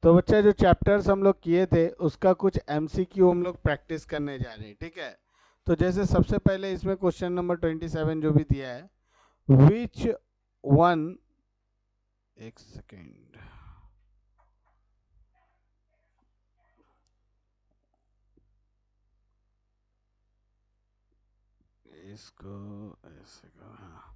तो बच्चा जो चैप्टर्स हम लोग किए थे उसका कुछ एमसीक्यू हम लोग प्रैक्टिस करने जा रहे हैं, ठीक है। तो जैसे सबसे पहले इसमें क्वेश्चन नंबर 27 जो भी दिया है, विच वन, एक सेकेंड, इसको ऐसे करो, हाँ।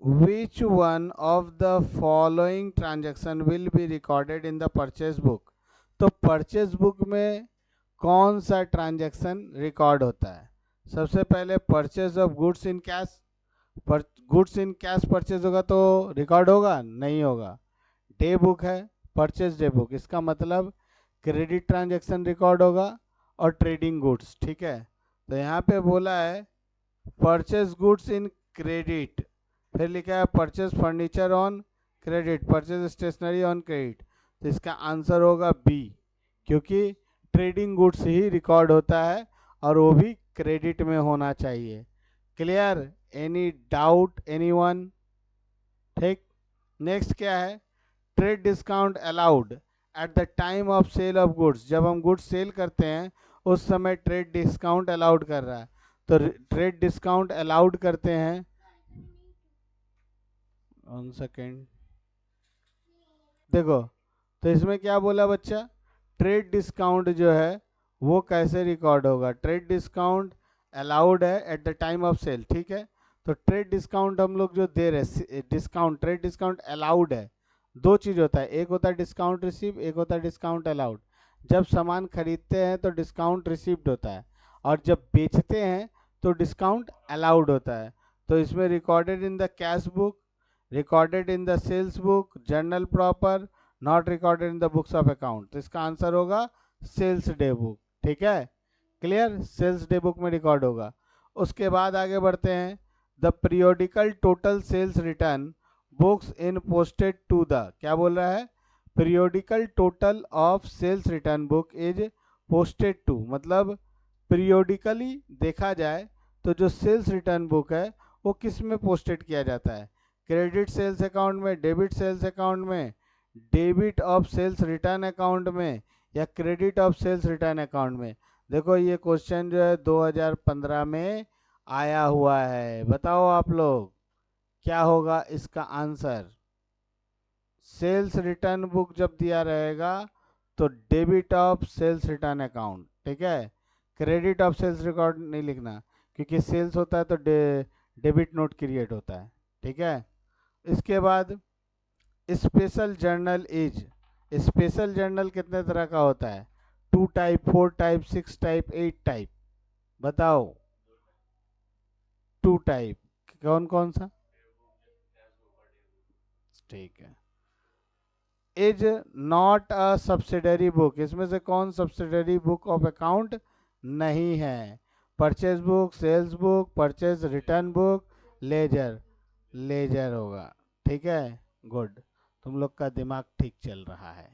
Which one of the following transaction will be recorded in the purchase book? तो परचेज बुक में कौन सा ट्रांजैक्शन रिकॉर्ड होता है? सबसे पहले purchase of goods in cash. Goods in cash purchase होगा तो रिकॉर्ड होगा? नहीं होगा। डे बुक है, परचेज डे बुक, इसका मतलब क्रेडिट ट्रांजैक्शन रिकॉर्ड होगा और ट्रेडिंग गुड्स, ठीक है। तो यहाँ पे बोला है परचेज गुड्स इन क्रेडिट, फिर लिखा है purchase furniture on credit, purchase stationery on credit. तो इसका आंसर होगा बी, क्योंकि ट्रेडिंग गुड्स ही रिकॉर्ड होता है और वो भी क्रेडिट में होना चाहिए। क्लियर? Any doubt anyone? ठीक। नेक्स्ट क्या है? Trade discount allowed at the time of sale of goods. जब हम गुड्स सेल करते हैं उस समय ट्रेड डिस्काउंट अलाउड कर रहा है, तो ट्रेड डिस्काउंट अलाउड करते हैं। 1 सेकेंड, देखो, तो इसमें क्या बोला बच्चा? ट्रेड डिस्काउंट जो है वो कैसे रिकॉर्ड होगा? ट्रेड डिस्काउंट अलाउड है at the time of sale, ठीक है। तो ट्रेड डिस्काउंट हम लोग जो दे रहे हैं, डिस्काउंट, ट्रेड डिस्काउंट अलाउड है। दो चीज़ होता है, एक होता है डिस्काउंट रिसीव, एक होता है डिस्काउंट अलाउड। जब सामान खरीदते हैं तो डिस्काउंट रिसीव्ड होता है, और जब बेचते हैं तो डिस्काउंट अलाउड होता है। तो इसमें recorded in the cash book, recorded in the sales book, journal proper, not recorded in the books of account. तो इसका आंसर होगा सेल्स डे बुक, ठीक है। क्लियर? सेल्स डे बुक में रिकॉर्ड होगा। उसके बाद आगे बढ़ते हैं। The periodical total sales return books in posted to the, क्या बोल रहा है? Periodical total of sales return book is posted to, मतलब पीरियोडिकली देखा जाए तो जो सेल्स रिटर्न बुक है वो किस में पोस्टेड किया जाता है? क्रेडिट सेल्स अकाउंट में, डेबिट सेल्स अकाउंट में, debit of sales return account में, या credit of sales return account में? देखो ये क्वेश्चन जो है 2015 में आया हुआ है। बताओ आप लोग क्या होगा इसका आंसर? सेल्स रिटर्न बुक जब दिया रहेगा तो debit of sales return account, ठीक है। क्रेडिट ऑफ सेल्स रिकॉर्ड नहीं लिखना, क्योंकि सेल्स होता है तो डेबिट नोट क्रिएट होता है, ठीक है। इसके बाद special journal is, special journal कितने तरह का होता है? 2 टाइप, 4 टाइप, 6 टाइप, 8 टाइप? बताओ। 2 टाइप, कौन कौन सा? ठीक है। Is not a subsidiary book, इसमें से कौन सब्सिडरी बुक ऑफ अकाउंट नहीं है? Purchase book, sales book, purchase return book, ledger. Ledger होगा, ठीक है। गुड, तुम लोग का दिमाग ठीक चल रहा है।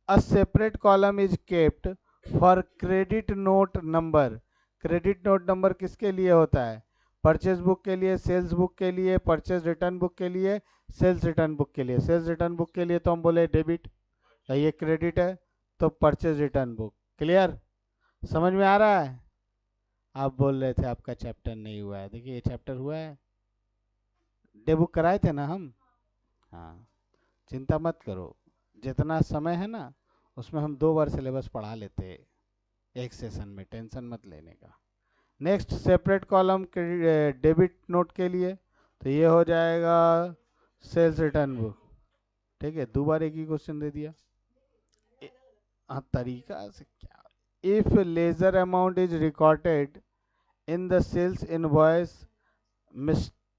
A separate column is kept for credit note number. Credit note number किसके लिए होता है? परचेज बुक के लिए, सेल्स बुक के लिए, परचेज रिटर्न बुक के लिए, सेल्स रिटर्न बुक के लिए। सेल्स रिटर्न बुक के लिए तो हम बोले डेबिट, ये क्रेडिट है, तो परचेज रिटर्न बुक। क्लियर? समझ में आ रहा है? आप बोल रहे थे आपका चैप्टर नहीं हुआ है, देखिए ये चैप्टर हुआ है। डे बुक कराए थे ना हम? हाँ, चिंता मत करो, जितना समय है ना उसमें हम 2 बार सिलेबस पढ़ा लेते एक सेशन में, टेंशन मत लेने का। Next, separate column debit note के लिए, तो ये हो जाएगा सेल्स रिटर्न बुक, ठीक है। 2 बार एक ही क्वेश्चन दे दिया। हाँ, तरीका से क्या? If ledger amount is recorded in the sales invoice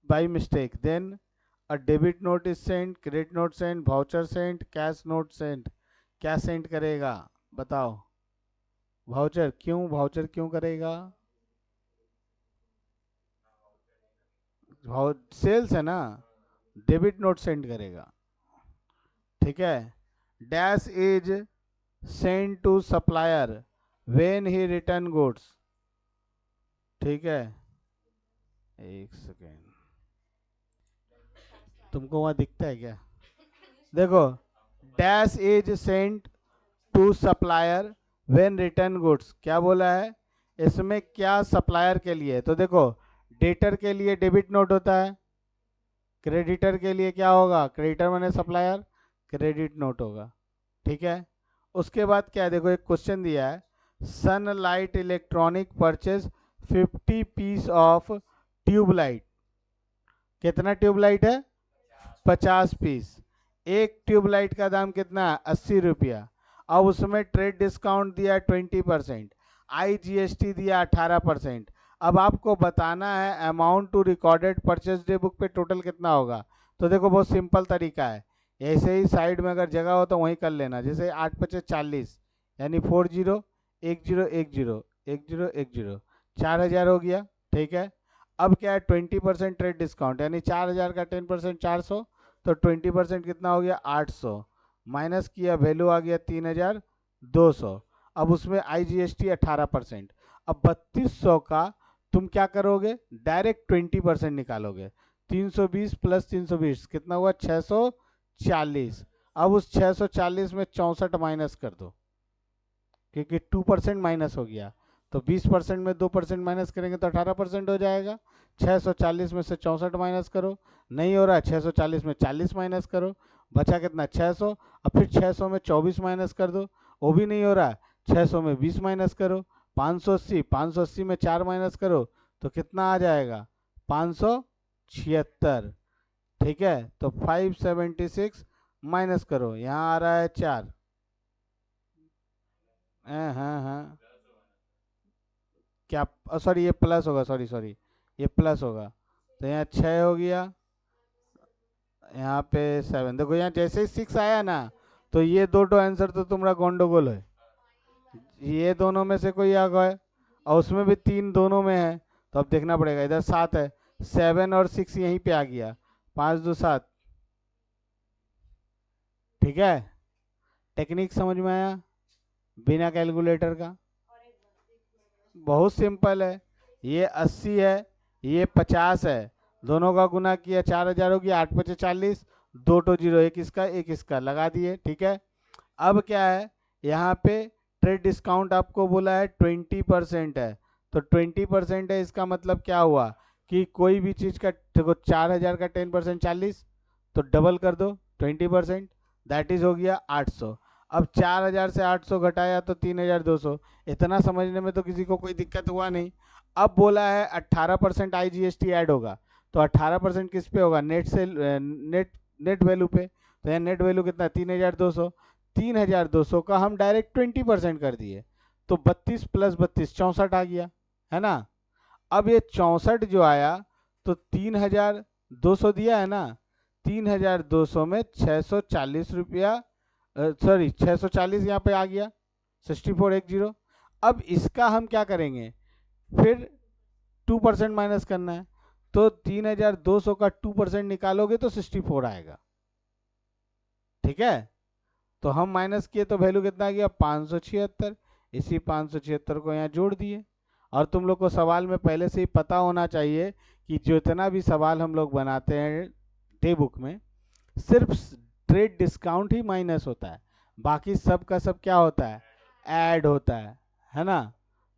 by mistake, then a debit note is sent, credit note sent, voucher sent, cash note sent. क्या सेंट करेगा? बताओ। वाउचर क्यों? वाउचर क्यों करेगा? सेल्स है ना, डेबिट नोट सेंड करेगा, ठीक है। Dash is send to supplier when he return goods, ठीक है। एक सेकेंड, तुमको वहां दिखता है क्या? देखो, dash is sent to supplier when return goods, क्या बोला है इसमें, क्या सप्लायर के लिए, तो देखो डेटर के लिए डेबिट नोट होता है, क्रेडिटर के लिए क्या होगा, क्रेडिटर माने सप्लायर, क्रेडिट नोट होगा, ठीक है। उसके बाद क्या है, देखो एक क्वेश्चन दिया है, Sunlight electronic purchase 50 piece of tubelight, कितना ट्यूबलाइट है, 50 पीस, एक ट्यूबलाइट का दाम कितना है, 80 रुपया। अब उसमें ट्रेड डिस्काउंट दिया 20%, IGST दिया 18%। अब आपको बताना है amount to recorded purchase day book पे टोटल कितना होगा। तो देखो बहुत सिंपल तरीका है, ऐसे ही साइड में अगर जगह हो तो वहीं कर लेना, जैसे 8×5 = 40, यानी 40 10 10 10 4000 हो गया, ठीक है। अब क्या है 20% ट्रेड डिस्काउंट, यानी 4000 का 10% 400, तो 20% कितना हो गया 800, माइनस किया वैल्यू आ गया 3200। अब उसमें IGST 18%। अब 3200 का तुम क्या करोगे, डायरेक्ट 20% निकालोगे, 320 + 320 कितना हुआ 640। अब उस 640 में 64 माइनस कर दो, क्योंकि 2% माइनस हो गया, तो 20% में 2% माइनस करेंगे तो 18% हो जाएगा। 640 में से 64 माइनस करो, नहीं हो रहा, 640 में 40 माइनस करो, बचा कितना 600। अब फिर 600 में 24 माइनस कर दो, वो भी नहीं हो रहा, 600 में 20 माइनस करो, 580 में 4 माइनस करो तो कितना आ जाएगा 576, ठीक है। तो 576 माइनस करो, यहाँ आ रहा है 4, हाँ हाँ हाँ, क्या, सॉरी ये प्लस होगा, सॉरी सॉरी ये प्लस होगा, तो यहाँ 6 हो गया, यहाँ पे 7, देखो यहाँ जैसे ही 6 आया ना, तो ये दो आंसर तो तुम्हारा गोंडोगोल है, ये दोनों में से कोई आ गए, और उसमें भी 3 दोनों में है, तो अब देखना पड़ेगा, इधर 7 है, 7 और 6 यहीं पे आ गया, 5×2 = 7, ठीक है। टेक्निक समझ में आया, बिना कैलकुलेटर का, बहुत सिंपल है। ये 80 है, ये 50 है, दोनों का गुना किया 4000 हो गया, 8×5 = 40, 2 तो 0, एक इसका लगा दिए, ठीक है। अब क्या है, यहाँ पे ट्रेड डिस्काउंट आपको बोला है 20% है, तो 20% है, इसका मतलब क्या हुआ कि कोई भी चीज़ का, देखो 4000 का 10% 40, तो डबल कर दो 20%, दैट इज हो गया 800। अब 4000 से 800 घटाया तो 3200, इतना समझने में तो किसी को कोई दिक्कत हुआ नहीं। अब बोला है 18% IGST ऐड होगा, तो 18% किस पे होगा, नेट से नेट वैल्यू पे, तो यहाँ नेट वैल्यू कितना 3200, 3200 का हम डायरेक्ट 20% कर दिए, तो 32 + 32 64 आ गया, है ना। अब ये 64 जो आया, तो 3200 दिया है ना, 3200 में 640 रुपया, सॉरी 640 यहाँ पे आ गया, 6410। अब इसका हम क्या करेंगे, फिर 2% माइनस करना है, तो 3200 का 2% निकालोगे तो 64 आएगा, ठीक है। तो हम माइनस किए तो वैल्यू कितना आ गया 576, इसी 576 को यहाँ जोड़ दिए। और तुम लोग को सवाल में पहले से ही पता होना चाहिए कि जितना भी सवाल हम लोग बनाते हैं डे बुक में, सिर्फ ट्रेड डिस्काउंट ही माइनस होता है, बाकी सब का सब क्या होता है, ऐड होता है ना।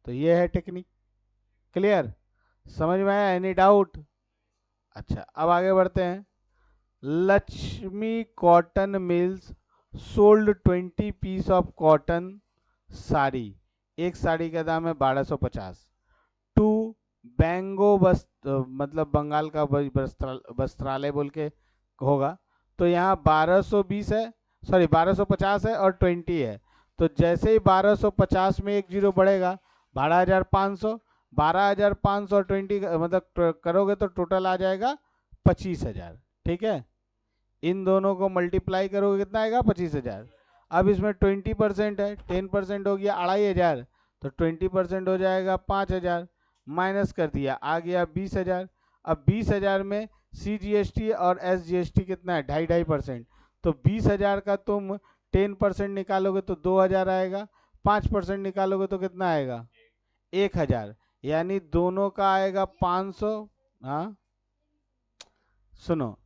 तो ये है टेक्निक, क्लियर, समझ में आया, एनी डाउट। अच्छा अब आगे बढ़ते हैं। Lakshmi cotton mills sold 20 piece of cotton sari, एक साड़ी का दाम है 1250, टू बैंगो मतलब बंगाल का वस्त्रालय बोल के होगा, तो यहाँ 1220 है, सॉरी 1250 है और 20 है, तो जैसे ही 1250 में एक जीरो बढ़ेगा 12500, 12500 और 20 मतलब करोगे तो टोटल आ जाएगा 25000, ठीक है। इन दोनों को मल्टीप्लाई करोगे कितना आएगा 25000। अब इसमें 20% है, 10% हो गया 2500, तो 20% हो जाएगा 5000, माइनस कर दिया आ गया 20000। अब 20000 में CGST और SGST कितना है 2.5%, तो 20000 का तुम 10% निकालोगे तो 2000 आएगा, 5% निकालोगे तो कितना आएगा 1000, यानी दोनों का आएगा 500। हाँ सुनो,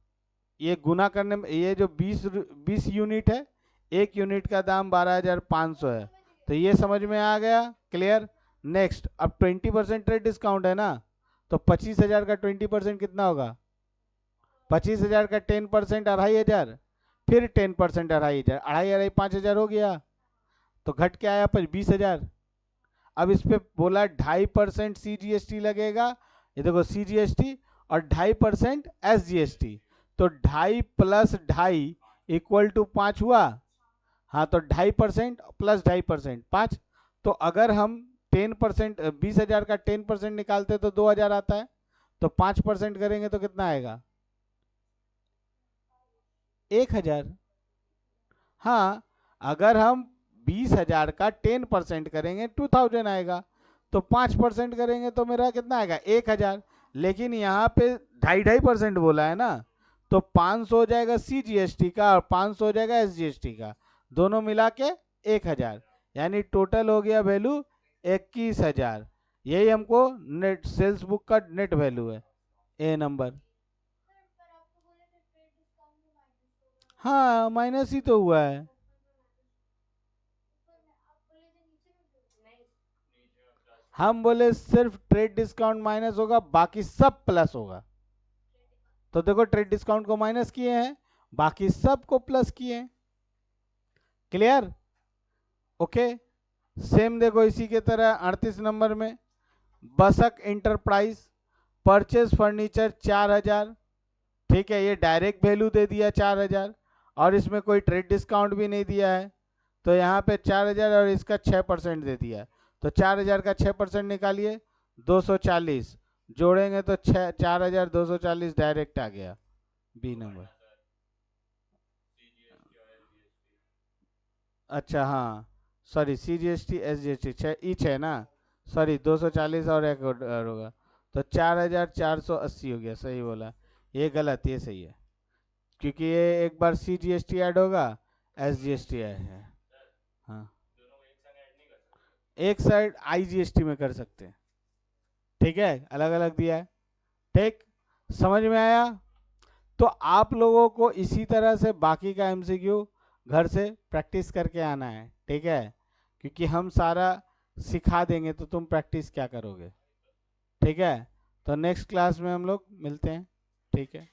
ये गुना करने में, ये जो 20 यूनिट है एक यूनिट का दाम 12,500 है। तो ये समझ में आ गया, क्लियर। नेक्स्ट, अब 20% ट्रेड डिस्काउंट है ना, तो 25,000 का 20% कितना होगा? 25,000 का 10% 2,500, फिर 10% 2,500, 2,500 5,000 हो गया, तो घट के आया 20,000। अब इस पे बोला 2.5% CGST लगेगा, ये देखो CGST, और 2.5% SGST, तो 2.5 प्लस 2.5 इक्वल टू 5 हुआ। हाँ, तो 2.5% प्लस 2.5% 5। तो अगर हम 10% 20,000 का 10% निकालते तो 2,000 आता है, तो 5% करेंगे तो कितना आएगा? 1,000। हाँ, अगर हम 20,000 का 10% करेंगे 2,000 आएगा, तो 5% करेंगे तो मेरा कितना आएगा? 1,000। लेकिन यहाँ पे 2.5% बोला है ना, तो 500 हो जाएगा CGST का और 500 हो जाएगा SGST का, दोनों मिला के 1,000, यानी टोटल हो गया वैल्यू 21,000। यही हमको नेट सेल्स बुक का नेट वैल्यू है, ए नंबर। हाँ, माइनस ही तो हुआ है। हम बोले सिर्फ ट्रेड डिस्काउंट माइनस होगा, बाकी सब प्लस होगा। तो देखो, ट्रेड डिस्काउंट को माइनस किए हैं, बाकी सब को प्लस किए हैं। क्लियर? ओके। सेम देखो इसी के तरह 38 नंबर में, बसक इंटरप्राइज परचेज फर्नीचर 4,000। ठीक है, ये डायरेक्ट वैल्यू दे दिया 4,000, और इसमें कोई ट्रेड डिस्काउंट भी नहीं दिया है, तो यहाँ पे 4,000 और इसका 6% दे दिया। तो 4,000 का 6% निकालिए, 240, जोड़ेंगे तो 4,240 डायरेक्ट आ गया, बी नंबर। अच्छा, हाँ, सॉरी, CGST SGST 6 ईच है ना, सॉरी, 240 और एक और होगा, तो 4,480 हो गया, सही बोला। ये गलत, ये सही है, क्योंकि ये एक बार CGST ऐड होगा, SGST ऐड है। हाँ, एक साइड IGST में कर सकते हैं, ठीक है, अलग अलग दिया है। ठीक, समझ में आया? तो आप लोगों को इसी तरह से बाकी का MCQ घर से प्रैक्टिस करके आना है, ठीक है, क्योंकि हम सारा सिखा देंगे तो तुम प्रैक्टिस क्या करोगे। ठीक है, तो नेक्स्ट क्लास में हम लोग मिलते हैं, ठीक है।